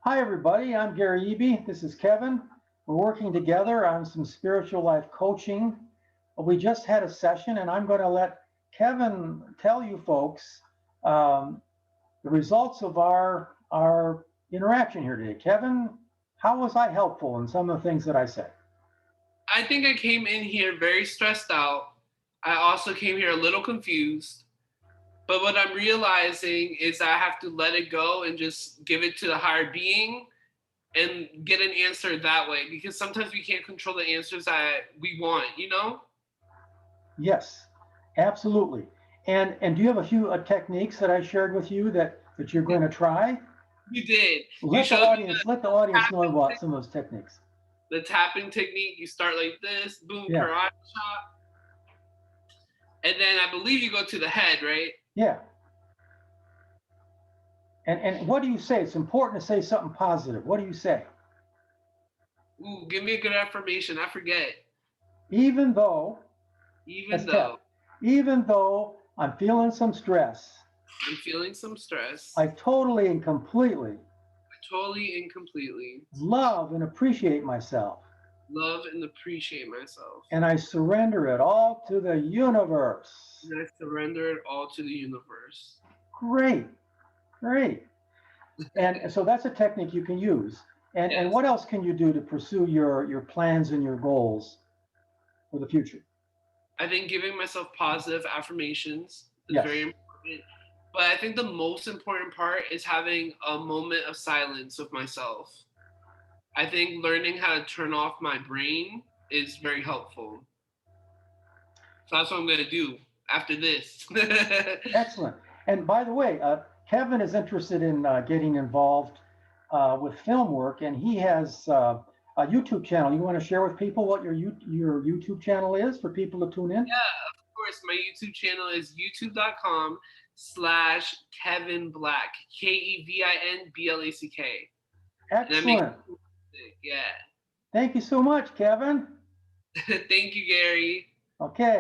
Hi, everybody. I'm Gary Eby. This is Kevin. We're working together on some spiritual life coaching. We just had a session, and I'm going to let Kevin tell you folks um, the results of our interaction here today. Kevin, how was I helpful in some of the things that I said? I think I came in here very stressed out. I also came here a little confused. But what I'm realizing is I have to let it go and just give it to the higher being and get an answer that way because sometimes we can't control the answers that we want. Yes, absolutely. And do you have a few techniques that I shared with you that you're going to try? You did. You Let the showed me audience know about some of those techniques. the tapping technique. You start like this, boom, Yeah, karate chop. And then I believe you go to the head, right? yeah. And what do you say? It's important to say something positive. What do you say? Ooh, give me a good affirmation. I forget. Even though, Even let's tap, though even though I'm feeling some stress, I'm feeling some stress, I totally and completely totally and completely love and appreciate myself. love and appreciate myself. And I surrender it all to the universe. And I surrender it all to the universe. Great, great. And so that's a technique you can use. And Yes. what else can you do to pursue your plans and your goals for the future? I think giving myself positive affirmations is very Yes. important. But I think the most important part is having a moment of silence with myself. I think learning how to turn off my brain is very helpful. So that's what I'm going to do after this. Excellent. And by the way, Kevin is interested in getting involved with film work, and he has a YouTube channel. You want to share with people what your YouTube channel is for people to tune in? Yeah, of course. My YouTube channel is youtube.com/Kevin Black, KEVIN BLACK. And I make Excellent. music. Yeah. Thank you so much, Kevin. Thank you, Gary. Okay.